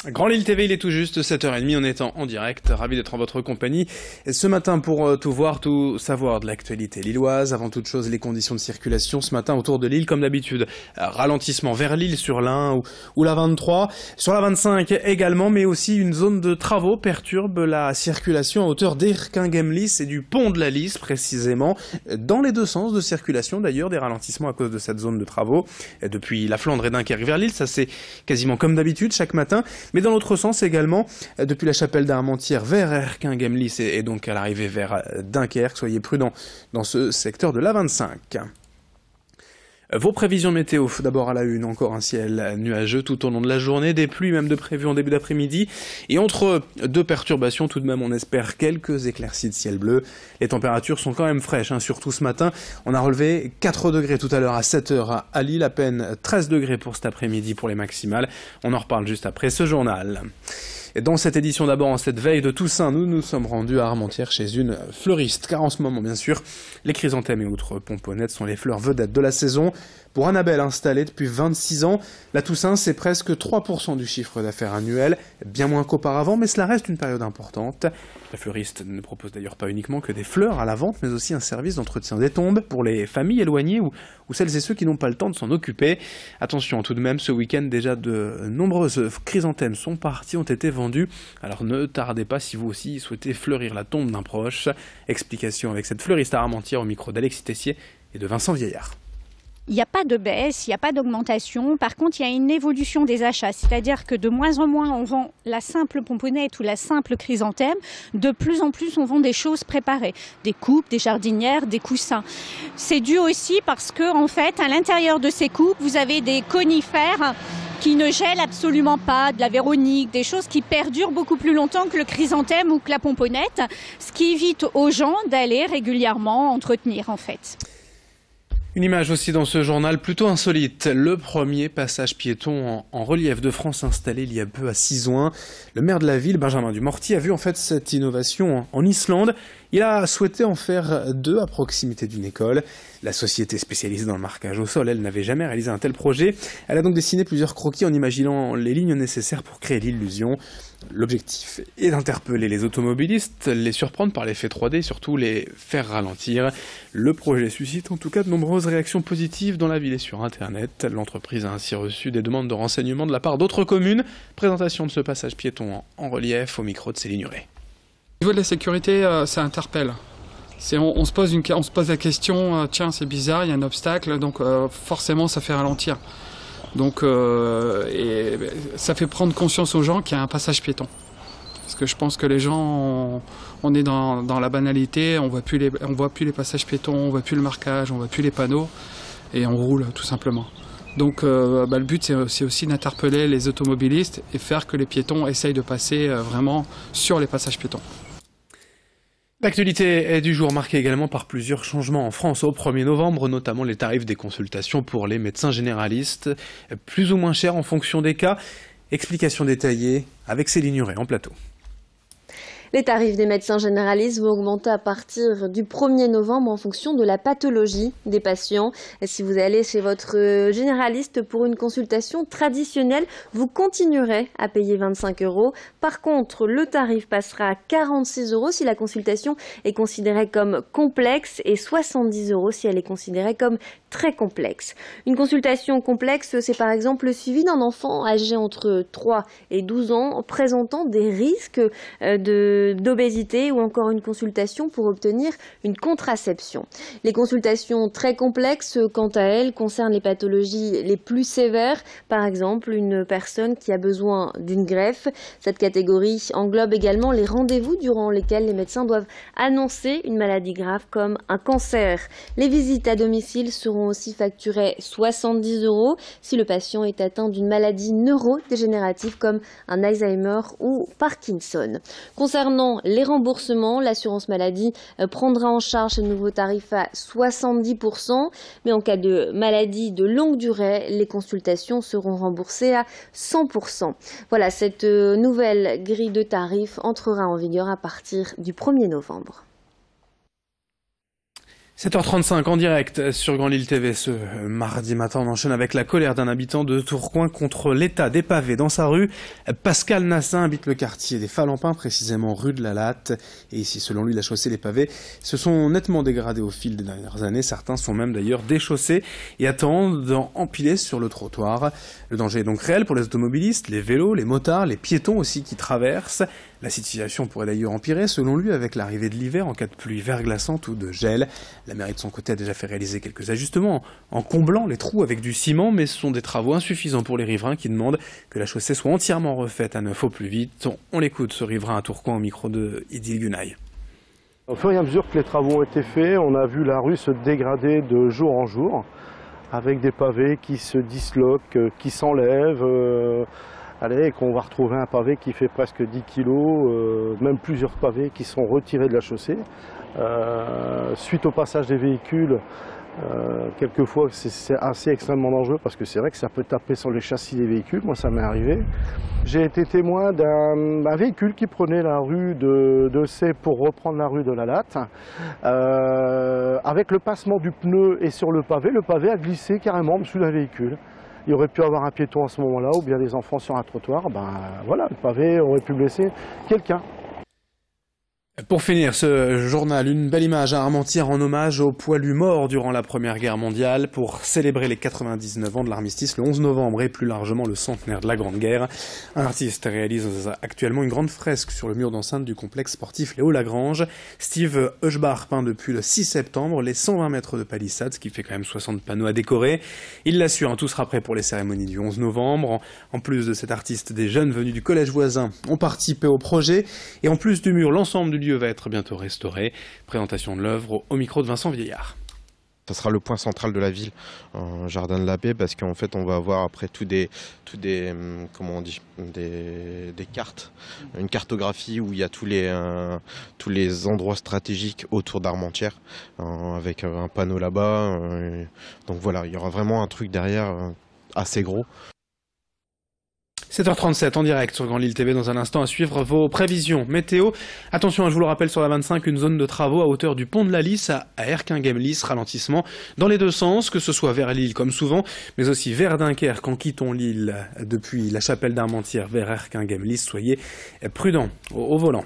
Grand Lille TV, il est tout juste 7h30, on est en direct, ravi d'être en votre compagnie. Et ce matin, pour tout voir, tout savoir de l'actualité lilloise, avant toute chose, les conditions de circulation ce matin autour de Lille, comme d'habitude. Ralentissement vers Lille sur la 1 ou la 23, sur la 25 également, mais aussi une zone de travaux perturbe la circulation à hauteur d'Erquinghem-Lys et du pont de la Lys, précisément, dans les deux sens de circulation d'ailleurs, des ralentissements à cause de cette zone de travaux. Depuis la Flandre et Dunkerque vers Lille, ça c'est quasiment comme d'habitude chaque matin. Mais dans l'autre sens également, depuis la chapelle d'Armentières vers Erquinghem-Lys et donc à l'arrivée vers Dunkerque, soyez prudents dans ce secteur de l'A25. Vos prévisions météo, d'abord à la une, encore un ciel nuageux tout au long de la journée, des pluies même de prévues en début d'après-midi, et entre deux perturbations tout de même on espère quelques éclaircies de ciel bleu. Les températures sont quand même fraîches, surtout ce matin. On a relevé 4 degrés tout à l'heure à 7h à Lille, à peine 13 degrés pour cet après-midi pour les maximales. On en reparle juste après ce journal. Et dans cette édition d'abord, en cette veille de Toussaint, nous nous sommes rendus à Armentières chez une fleuriste, car en ce moment, bien sûr, les chrysanthèmes et autres pomponnettes sont les fleurs vedettes de la saison. Pour Annabelle, installée depuis 26 ans, la Toussaint, c'est presque 3% du chiffre d'affaires annuel, bien moins qu'auparavant, mais cela reste une période importante. La fleuriste ne propose d'ailleurs pas uniquement que des fleurs à la vente, mais aussi un service d'entretien des tombes pour les familles éloignées ou celles et ceux qui n'ont pas le temps de s'en occuper. Attention tout de même, ce week-end, déjà de nombreuses chrysanthèmes sont parties, ont été vendues. Alors ne tardez pas si vous aussi souhaitez fleurir la tombe d'un proche. Explication avec cette fleuriste à Armentières au micro d'Alexis Tessier et de Vincent Vieillard. Il n'y a pas de baisse, il n'y a pas d'augmentation. Par contre, il y a une évolution des achats. C'est-à-dire que de moins en moins, on vend la simple pomponnette ou la simple chrysanthème. De plus en plus, on vend des choses préparées. Des coupes, des jardinières, des coussins. C'est dû aussi parce que, en fait, à l'intérieur de ces coupes, vous avez des conifères qui ne gèlent absolument pas, de la véronique, des choses qui perdurent beaucoup plus longtemps que le chrysanthème ou que la pomponnette, ce qui évite aux gens d'aller régulièrement entretenir, en fait. Une image aussi dans ce journal plutôt insolite. Le premier passage piéton en relief de France installé il y a peu à Sizouin. Le maire de la ville, Benjamin Dumortier, a vu en fait cette innovation en Islande. Il a souhaité en faire 2 à proximité d'une école. La société spécialisée dans le marquage au sol, elle n'avait jamais réalisé un tel projet. Elle a donc dessiné plusieurs croquis en imaginant les lignes nécessaires pour créer l'illusion. L'objectif est d'interpeller les automobilistes, les surprendre par l'effet 3D, surtout les faire ralentir. Le projet suscite en tout cas de nombreuses réactions positives dans la ville et sur Internet. L'entreprise a ainsi reçu des demandes de renseignements de la part d'autres communes. Présentation de ce passage piéton en relief au micro de Céline Huret. Au niveau de la sécurité, ça interpelle. On se pose la question, tiens c'est bizarre, il y a un obstacle, donc forcément ça fait ralentir. Donc et ça fait prendre conscience aux gens qu'il y a un passage piéton. Parce que je pense que les gens, on est dans la banalité, on voit plus les passages piétons, on voit plus le marquage, on voit plus les panneaux, et on roule tout simplement. Donc le but c'est aussi d'interpeller les automobilistes et faire que les piétons essayent de passer vraiment sur les passages piétons. L'actualité du jour marquée également par plusieurs changements en France au 1er novembre, notamment les tarifs des consultations pour les médecins généralistes, plus ou moins chers en fonction des cas. Explication détaillée avec Céline Huret en plateau. Les tarifs des médecins généralistes vont augmenter à partir du 1er novembre en fonction de la pathologie des patients. Et si vous allez chez votre généraliste pour une consultation traditionnelle, vous continuerez à payer 25 €. Par contre, le tarif passera à 46 € si la consultation est considérée comme complexe et 70 € si elle est considérée comme très complexe. Une consultation complexe, c'est par exemple le suivi d'un enfant âgé entre 3 et 12 ans présentant des risques d'obésité ou encore une consultation pour obtenir une contraception. Les consultations très complexes, quant à elles, concernent les pathologies les plus sévères, par exemple une personne qui a besoin d'une greffe. Cette catégorie englobe également les rendez-vous durant lesquels les médecins doivent annoncer une maladie grave comme un cancer. Les visites à domicile seront aussi facturées 70 € si le patient est atteint d'une maladie neurodégénérative comme un Alzheimer ou Parkinson. Concernant les remboursements, l'assurance maladie prendra en charge ce nouveau tarif à 70%, mais en cas de maladie de longue durée, les consultations seront remboursées à 100%. Voilà, cette nouvelle grille de tarifs entrera en vigueur à partir du 1er novembre. 7h35 en direct sur Grand Lille TV. Ce mardi matin, on enchaîne avec la colère d'un habitant de Tourcoing contre l'état des pavés dans sa rue. Pascal Nassin habite le quartier des Falampins, précisément rue de la Latte. Et ici, selon lui, la chaussée, les pavés se sont nettement dégradés au fil des dernières années. Certains sont même d'ailleurs déchaussés et attendent d'en empiler sur le trottoir. Le danger est donc réel pour les automobilistes, les vélos, les motards, les piétons aussi qui traversent. La situation pourrait d'ailleurs empirer, selon lui, avec l'arrivée de l'hiver en cas de pluie verglaçante ou de gel. La mairie de son côté a déjà fait réaliser quelques ajustements en comblant les trous avec du ciment, mais ce sont des travaux insuffisants pour les riverains qui demandent que la chaussée soit entièrement refaite à neuf au plus vite. On l'écoute, ce riverain à Tourcoing, au micro de Idil Gunaï. Au fur et à mesure que les travaux ont été faits, on a vu la rue se dégrader de jour en jour, avec des pavés qui se disloquent, qui s'enlèvent. Et qu'on va retrouver un pavé qui fait presque 10 kg, même plusieurs pavés qui sont retirés de la chaussée. Suite au passage des véhicules, quelquefois c'est assez extrêmement dangereux parce que c'est vrai que ça peut taper sur les châssis des véhicules, moi ça m'est arrivé. J'ai été témoin d'un véhicule qui prenait la rue de C pour reprendre la rue de la Latte. Avec le passement du pneu et sur le pavé a glissé carrément dessus d'un véhicule. Il aurait pu avoir un piéton à ce moment-là ou bien des enfants sur un trottoir. Voilà, le pavé aurait pu blesser quelqu'un. Pour finir ce journal, une belle image à Armentières en hommage aux poilus morts durant la Première Guerre mondiale pour célébrer les 99 ans de l'armistice le 11 novembre et plus largement le centenaire de la Grande Guerre. Un artiste réalise actuellement une grande fresque sur le mur d'enceinte du complexe sportif Léo Lagrange. Steve Heuchbach peint depuis le 6 septembre les 120 mètres de palissade, ce qui fait quand même 60 panneaux à décorer. Il l'assure, tout sera prêt pour les cérémonies du 11 novembre. En plus de cet artiste, des jeunes venus du collège voisin ont participé au projet. Et en plus du mur, l'ensemble du lieu va être bientôt restauré. Présentation de l'œuvre au micro de Vincent Vieillard. Ça sera le point central de la ville, Jardin de la Paix, parce qu'en fait on va avoir après comment on dit, des cartes, une cartographie où il y a tous les endroits stratégiques autour d'Armentières, avec un panneau là-bas. Donc voilà, il y aura vraiment un truc derrière assez gros. 7h37 en direct sur Grand Lille TV. Dans un instant à suivre vos prévisions météo. Attention, je vous le rappelle, sur la 25, une zone de travaux à hauteur du pont de la Lys à Erquinghem-Lys. Ralentissement dans les deux sens, que ce soit vers Lille comme souvent, mais aussi vers Dunkerque en quittant Lille depuis la chapelle d'Armentières vers Erquinghem-Lys. Soyez prudents au volant.